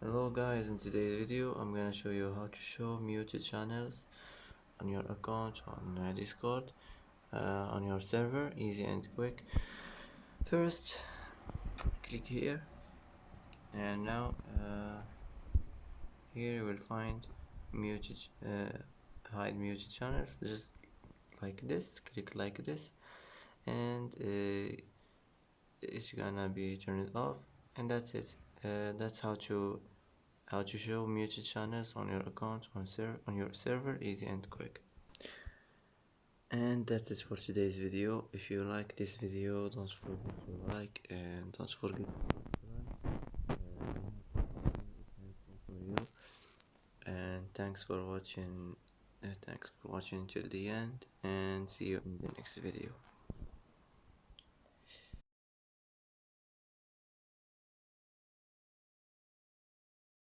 Hello guys, in today's video I'm gonna show you how to show muted channels on your account on Discord on your server, easy and quick. First click here, and now here you will find muted hide muted channels. Just like this, click like this, and it's gonna be turned off, and that's it. That's how to show muted channels on your account on your server, easy and quick. And that's it for today's video. If you like this video, don't forget to like and don't forget to subscribe. It's helpful for you. And thanks for watching. Thanks for watching till the end, and see you in the next video.